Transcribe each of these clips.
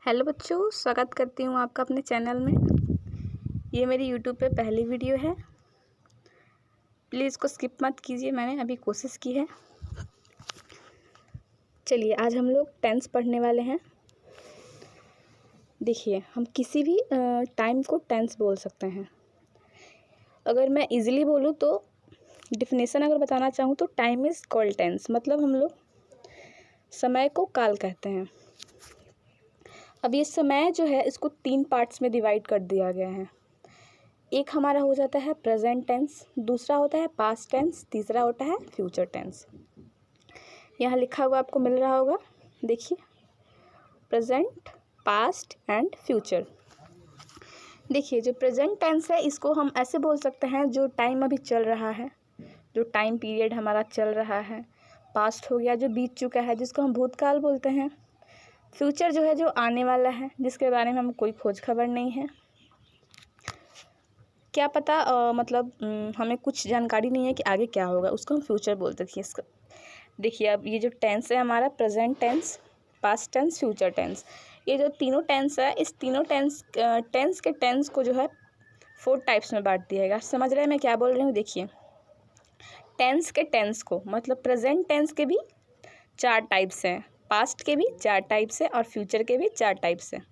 Hello बच्चों, स्वागत करती हूँ आपका अपने चैनल में। ये मेरी यूट्यूब पे पहली वीडियो है। प्लीज़ इसको स्किप मत कीजिए, मैंने अभी कोशिश की है। चलिए आज हम लोग टेंस पढ़ने वाले हैं। देखिए, हम किसी भी टाइम को टेंस बोल सकते हैं। अगर मैं इजीली बोलूँ तो डिफिनेशन अगर बताना चाहूँ तो टाइम इज़ कॉल्ड टेंस, मतलब हम लोग समय को काल कहते हैं। अब ये समय जो है इसको 3 पार्ट्स में डिवाइड कर दिया गया है। एक हमारा हो जाता है प्रेजेंट टेंस, दूसरा होता है पास्ट टेंस, तीसरा होता है फ्यूचर टेंस। यहाँ लिखा हुआ आपको मिल रहा होगा, देखिए, प्रेजेंट, पास्ट एंड फ्यूचर। देखिए, जो प्रेजेंट टेंस है इसको हम ऐसे बोल सकते हैं जो टाइम अभी चल रहा है, जो टाइम पीरियड हमारा चल रहा है। पास्ट हो गया जो बीत चुका है, जिसको हम भूतकाल बोलते हैं। फ्यूचर जो है जो आने वाला है, जिसके बारे में हमें कोई खोज खबर नहीं है, क्या पता मतलब हमें कुछ जानकारी नहीं है कि आगे क्या होगा, उसको हम फ्यूचर बोलते थे। इसका देखिए, अब ये जो टेंस है हमारा present tense, past tense, future tense, ये जो तीनों टेंस है, इस तीनों टेंस के टेंस को जो है 4 टाइप्स में बांट दिया गया। समझ रहे हैं मैं क्या बोल रही हूँ? देखिए, टेंस के टेंस को, मतलब प्रेजेंट टेंस के भी 4 टाइप्स हैं, पास्ट के भी 4 टाइप्स हैं और फ्यूचर के भी 4 टाइप्स हैं।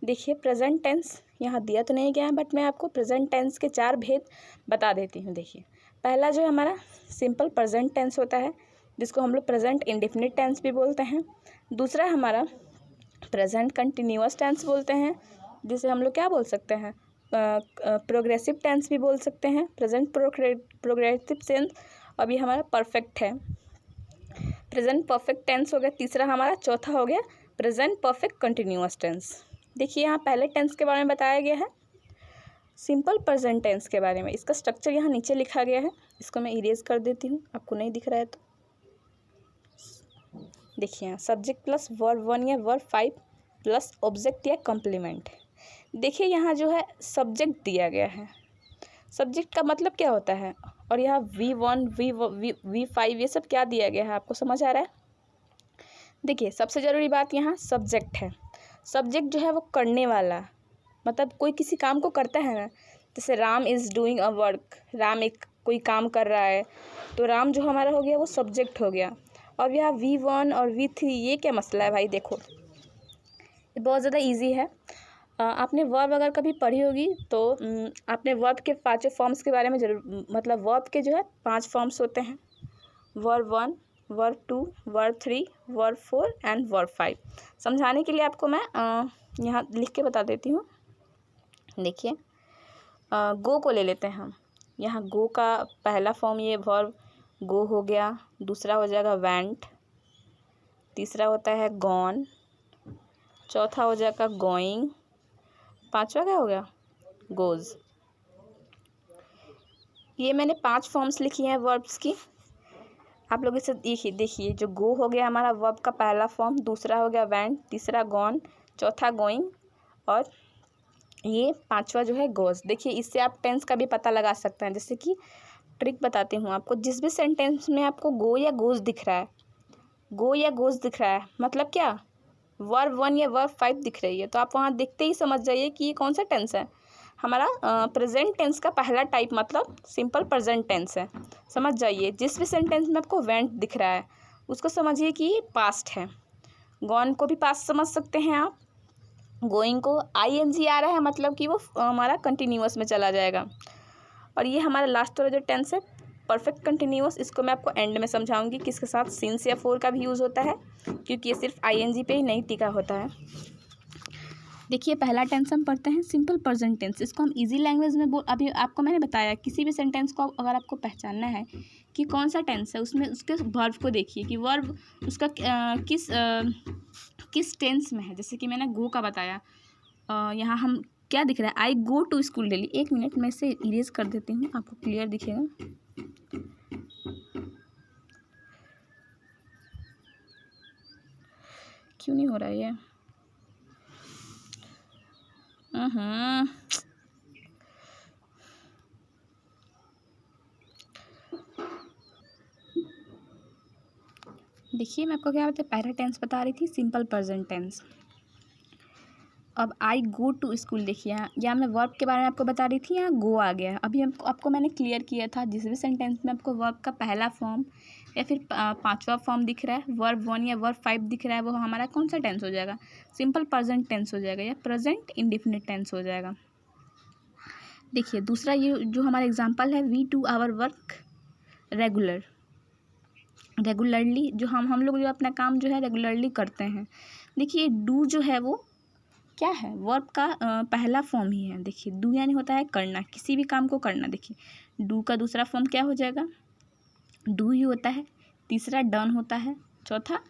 देखिए, प्रेजेंट टेंस यहाँ दिया तो नहीं गया है, बट मैं आपको प्रेजेंट टेंस के 4 भेद बता देती हूँ। देखिए, पहला जो हमारा सिंपल प्रेजेंट टेंस होता है, जिसको हम लोग प्रेजेंट इंडेफिनिट टेंस भी बोलते हैं। दूसरा हमारा प्रेजेंट कंटिन्यूअस टेंस बोलते हैं, जिसे हम लोग क्या बोल सकते हैं, प्रोग्रेसिव टेंस भी बोल सकते हैं, प्रेजेंट प्रोग्रेसिव टेंस। अब ये हमारा परफेक्ट है, प्रेजेंट परफेक्ट टेंस हो गया तीसरा हमारा। चौथा हो गया प्रेजेंट परफेक्ट कंटिन्यूअस टेंस। देखिए, यहाँ पहले टेंस के बारे में बताया गया है, सिंपल प्रेजेंट टेंस के बारे में। इसका स्ट्रक्चर यहाँ नीचे लिखा गया है, इसको मैं इरेज कर देती हूँ, आपको नहीं दिख रहा है तो। देखिए, यहाँ सब्जेक्ट प्लस वर्ब 1 या वर्ब 5 प्लस ऑब्जेक्ट या कम्प्लीमेंट। देखिए, यहाँ जो है सब्जेक्ट दिया गया है। सब्जेक्ट का मतलब क्या होता है, और यहाँ V1 V5 ये सब क्या दिया गया है, आपको समझ आ रहा है? देखिए, सबसे ज़रूरी बात यहाँ सब्जेक्ट है। सब्जेक्ट जो है वो करने वाला, मतलब कोई किसी काम को करता है ना, जैसे Ram is doing a work, Ram एक कोई काम कर रहा है, तो राम जो हमारा हो गया वो सब्जेक्ट हो गया। और यहाँ V1 और V3 ये क्या मसला है भाई? देखो, ये बहुत ज़्यादा ईजी है। आपने वर्ब अगर कभी पढ़ी होगी तो आपने वर्ब के 5 फॉर्म्स के बारे में जरूर, मतलब वर्ब के जो है 5 फॉर्म्स होते हैं, verb 1, verb 2, verb 3, verb 4 and verb 5। समझाने के लिए आपको मैं यहाँ लिख के बता देती हूँ। देखिए, गो को ले लेते हैं हम। यहाँ गो का पहला फॉर्म ये वर्ब गो हो गया, दूसरा हो जाएगा वेंट, तीसरा होता है गॉन, चौथा हो जाएगा गोइंग, पांचवा क्या हो गया? गोज। ये मैंने 5 फॉर्म्स लिखी हैं वर्ब्स की, आप लोग इसे देखिए। जो गो हो गया हमारा वर्ब का पहला फॉर्म, दूसरा हो गया वेंट, तीसरा गॉन, चौथा गोइंग और ये पांचवा जो है गोज। देखिए, इससे आप टेंस का भी पता लगा सकते हैं। जैसे कि ट्रिक बताती हूँ आपको, जिस भी सेंटेंस में आपको गो या गोज दिख रहा है, गो या गोज दिख रहा है, मतलब क्या, वर्ब 1 या वर्ब 5 दिख रही है, तो आप वहाँ देखते ही समझ जाइए कि ये कौन सा टेंस है। हमारा प्रेजेंट टेंस का पहला टाइप मतलब सिंपल प्रेजेंट टेंस है। समझ जाइए, जिस भी सेंटेंस में आपको वेंट दिख रहा है उसको समझिए कि ये पास्ट है। गॉन को भी पास्ट समझ सकते हैं आप। गोइंग को ING आ रहा है, मतलब कि वो हमारा कंटिन्यूअस में चला जाएगा। और ये हमारा लास्ट वाला जो टेंस है परफेक्ट कंटिन्यूअस, इसको मैं आपको एंड में समझाऊंगी कि इसके साथ सिंस या फोर का भी यूज़ होता है, क्योंकि ये सिर्फ ING पे ही नहीं टिका होता है। देखिए, पहला टेंस हम पढ़ते हैं सिंपल प्रेजेंट टेंस। इसको हम इजी लैंग्वेज में अभी आपको मैंने बताया, किसी भी सेंटेंस को अगर आपको पहचानना है कि कौन सा टेंस है, उसमें उसके वर्ब को देखिए कि वर्ब उसका किस टेंस में है। जैसे कि मैंने गो का बताया, यहाँ हम क्या दिख रहा है, I go to school daily. 1 minute मैं इसे इरेज कर देती हूँ, आपको क्लियर दिखेगा। क्यों नहीं हो रहा है ये? देखिए, मैं आपको क्या पहला टेंस बता रही थी, सिंपल प्रेजेंट टेंस। अब आई गो टू स्कूल, देखिए यहाँ मैं वर्ब के बारे में आपको बता रही थी, यहाँ गो आ गया है। अभी आपको मैंने क्लियर किया था, जिस भी सेंटेंस में आपको वर्ब का पहला फॉर्म या फिर पांचवा फॉर्म दिख रहा है, वर्ब 1 या वर्ब 5 दिख रहा है, वो हमारा कौन सा टेंस हो जाएगा? सिंपल प्रेजेंट टेंस हो जाएगा या प्रेजेंट इंडेफिनिट टेंस हो जाएगा। देखिए दूसरा ये जो हमारा एग्जाम्पल है, we do our work regularly, जो हम लोग जो अपना काम जो है रेगुलरली करते हैं। देखिए डू जो है वो क्या है? वर्ब का पहला फॉर्म ही है। देखिए डू यानी होता है करना, किसी भी काम को करना। देखिए डू का दूसरा फॉर्म क्या हो जाएगा? डू ही होता है। तीसरा डन होता है, चौथा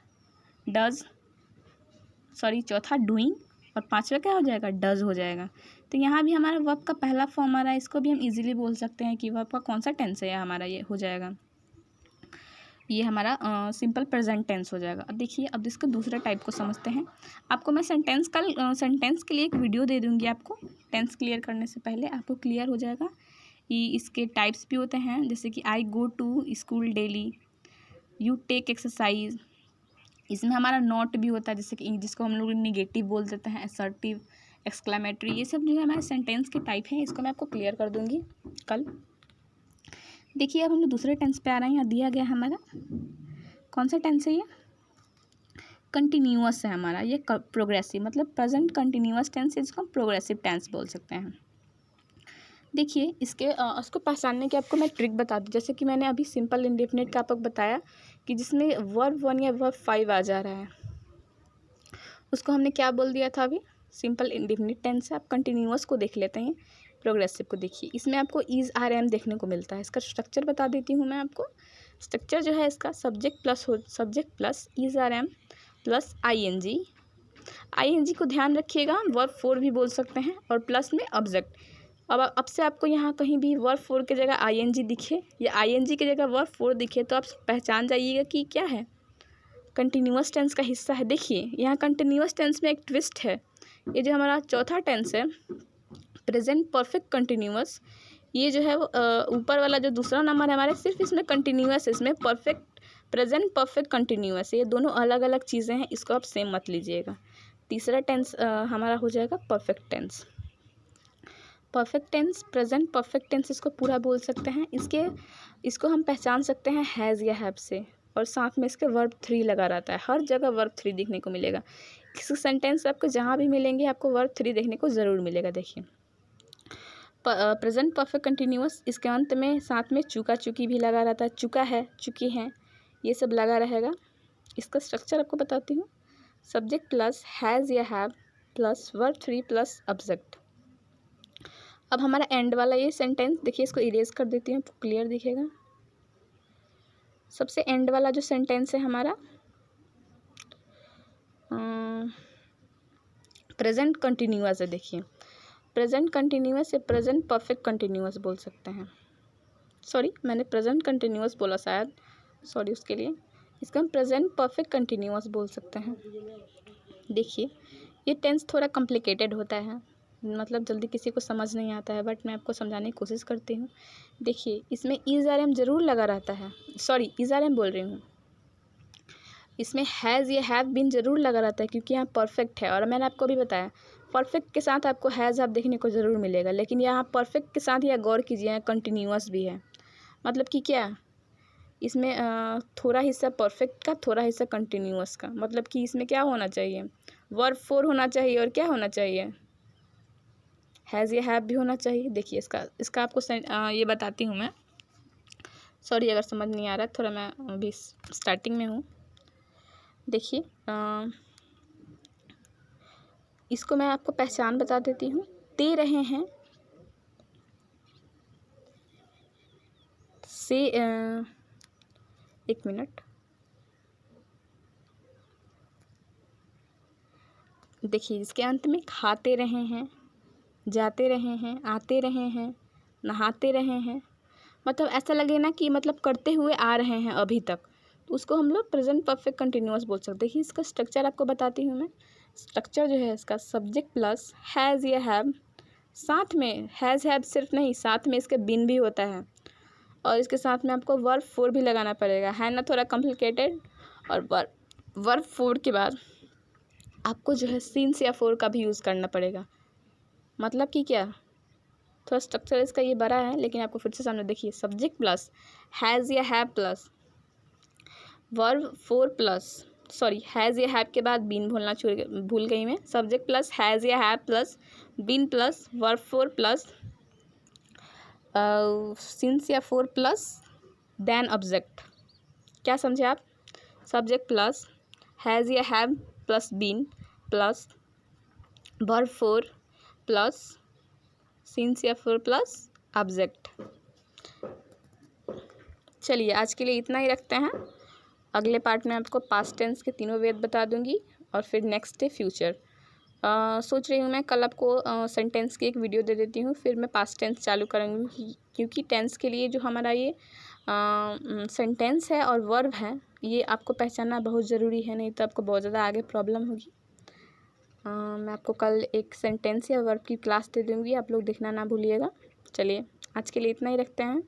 डूइंग, और पांचवा क्या हो जाएगा? डज हो जाएगा। तो यहाँ भी हमारा वर्ब का पहला फॉर्म आ रहा है, इसको भी हम इजीली बोल सकते हैं कि वर्ब का कौन सा टेंस है, हमारा ये हो जाएगा, ये हमारा सिंपल प्रेजेंट टेंस हो जाएगा। अब देखिए, अब इसका दूसरा टाइप को समझते हैं। आपको मैं सेंटेंस के लिए एक वीडियो दे दूँगी, आपको टेंस क्लियर करने से पहले आपको क्लियर हो जाएगा कि इसके टाइप्स भी होते हैं, जैसे कि I go to school daily, you take exercise. इसमें हमारा नॉट भी होता है, जैसे कि जिसको हम लोग निगेटिव बोल देते हैं, असर्टिव, एक्सक्लेमेटरी। ये सब जो है हमारे सेंटेंस के टाइप हैं, इसको मैं आपको क्लियर कर दूँगी कल। देखिए अब हम लोग दूसरे टेंस पे आ रहे हैं। यहाँ दिया गया है हमारा कौन सा टेंस है? ये कंटिन्यूअस है हमारा, ये प्रोग्रेसिव, मतलब प्रेजेंट कंटिन्यूअस टेंस, इसको हम प्रोग्रेसिव टेंस बोल सकते हैं। देखिए इसको पहचानने की आपको मैं ट्रिक बता दूँ। जैसे कि मैंने अभी सिंपल इंडेफिनिट का आपको बताया कि जिसमें वर्ब 1 या वर्ब 5 आ जा रहा है, उसको हमने क्या बोल दिया था अभी? सिंपल इंडेफिनिट टेंस है। आप कंटिन्यूअस को देख लेते हैं, प्रोग्रेसिव को देखिए। इसमें आपको इज आर एम देखने को मिलता है। इसका स्ट्रक्चर बता देती हूँ मैं आपको। स्ट्रक्चर जो है इसका subject plus is are am plus I N G को ध्यान रखिएगा, वर्ब 4 भी बोल सकते हैं, और प्लस में ऑब्जेक्ट। अब से आपको यहाँ कहीं भी वर्ब 4 की जगह आई एन जी दिखे या आई एन जी की जगह वर्ब 4 दिखे, तो आप पहचान जाइएगा कि क्या है, कंटिन्यूअस टेंस का हिस्सा है। देखिए यहाँ कंटिन्यूअस टेंस में एक ट्विस्ट है। ये जो हमारा चौथा टेंस है, प्रेजेंट परफेक्ट कंटिन्यूअस, ये जो है वो ऊपर वाला जो दूसरा नंबर है हमारे, सिर्फ इसमें कंटिन्यूअस, इसमें प्रेजेंट परफेक्ट कंटिन्यूअस है। ये दोनों अलग अलग चीज़ें हैं, इसको आप सेम मत लीजिएगा। तीसरा टेंस हमारा हो जाएगा perfect tense. Perfect tense, present perfect tense इसको पूरा बोल सकते हैं। इसको हम पहचान सकते हैं हैज़ या हैव से, और साथ में इसके वर्ब 3 लगा रहता है। हर जगह वर्ब 3 देखने को मिलेगा। किसी सेंटेंस आपको जहाँ भी मिलेंगे आपको वर्ब 3 देखने को ज़रूर मिलेगा। देखिए प्रेजेंट परफेक्ट कंटिन्यूअस, इसके अंत में साथ में चुका चुकी भी लगा रहता है, चुका है, चुकी हैं, ये सब लगा रहेगा। इसका स्ट्रक्चर आपको बताती हूँ। सब्जेक्ट प्लस हैज़ या have plus verb 3 plus object. अब हमारा एंड वाला ये सेंटेंस देखिए, इसको इरेज कर देती हूँ, क्लियर दिखेगा। सबसे एंड वाला जो सेंटेंस है हमारा प्रेजेंट कंटिन्यूअस है। देखिए प्रेजेंट कंटिन्यूअस या प्रेजेंट परफेक्ट कंटिन्यूअस बोल सकते हैं। सॉरी, मैंने प्रेजेंट कंटिन्यूअस बोला शायद, सॉरी उसके लिए। इसका हम प्रेजेंट परफेक्ट कंटिन्यूअस बोल सकते हैं। देखिए ये टेंस थोड़ा कॉम्प्लिकेटेड होता है, मतलब जल्दी किसी को समझ नहीं आता है, बट मैं आपको समझाने की कोशिश करती हूँ। देखिए इसमें इज आर एम ज़रूर लगा रहता है, सॉरी इज आर एम बोल रही हूँ। इसमें हैज़ या हैव बीन ज़रूर लगा रहता है, क्योंकि यहाँ परफेक्ट है। और मैंने आपको भी बताया परफेक्ट के साथ आपको हैज़ हैव देखने को ज़रूर मिलेगा, लेकिन यहाँ परफेक्ट के साथ यह गौर कीजिए कंटिन्यूअस भी है। मतलब कि क्या, इसमें थोड़ा हिस्सा परफेक्ट का, थोड़ा हिस्सा कंटिन्यूअस का। मतलब कि इसमें क्या होना चाहिए, वर्ब 4 होना चाहिए, और क्या होना चाहिए, हैज़ या हैव भी होना चाहिए। देखिए इसका आपको ये बताती हूँ मैं। सॉरी अगर समझ नहीं आ रहा है, थोड़ा मैं अभी स्टार्टिंग में हूँ। देखिए इसको मैं आपको पहचान बता देती हूँ। दे रहे हैं से एक मिनट, देखिए इसके अंत में खाते रहे हैं, जाते रहे हैं, आते रहे हैं, नहाते रहे हैं। मतलब ऐसा लगे ना कि मतलब करते हुए आ रहे हैं अभी तक, तो उसको हम लोग प्रेजेंट परफेक्ट कंटिन्यूअस बोल सकते हैं। देखिए इसका स्ट्रक्चर आपको बताती हूँ मैं। स्ट्रक्चर जो है इसका सब्जेक्ट प्लस हैज़ या हैव, साथ में हैज़ हैव सिर्फ नहीं, साथ में इसके बिन भी होता है, और इसके साथ में आपको वर्ब 4 भी लगाना पड़ेगा, है ना थोड़ा कॉम्प्लिकेटेड। और वर्ब 4 के बाद आपको जो है सिंस या फोर का भी यूज़ करना पड़ेगा। मतलब कि क्या, थोड़ा स्ट्रक्चर इसका ये बड़ा है, लेकिन आपको फिर से सामने देखिए, सब्जेक्ट प्लस हैज़ या have plus verb four plus, sorry has या हैव के बाद बीन भूल गई मैं। सब्जेक्ट प्लस हैज़ या have plus been plus verb four plus since या फोर प्लस देन ऑब्जेक्ट। क्या समझे आप? सब्जेक्ट प्लस हैज़ या have plus been plus verb four plus since या फोर प्लस ऑब्जेक्ट। चलिए आज के लिए इतना ही रखते हैं। अगले पार्ट में आपको पास्ट टेंस के तीनों वेद बता दूंगी और फिर नेक्स्ट है फ्यूचर। सोच रही हूँ मैं कल आपको सेंटेंस की एक वीडियो दे देती हूँ, फिर मैं पास्ट टेंस चालू करूँगी, क्योंकि टेंस के लिए जो हमारा ये सेंटेंस है और वर्ब है, ये आपको पहचानना बहुत ज़रूरी है, नहीं तो आपको बहुत ज़्यादा आगे प्रॉब्लम होगी। मैं आपको कल एक सेंटेंस या वर्ब की क्लास दे दूँगी, आप लोग देखना ना भूलिएगा। चलिए आज के लिए इतना ही रखते हैं।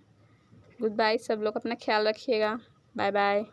गुड बाय, सब लोग अपना ख्याल रखिएगा। Bye bye.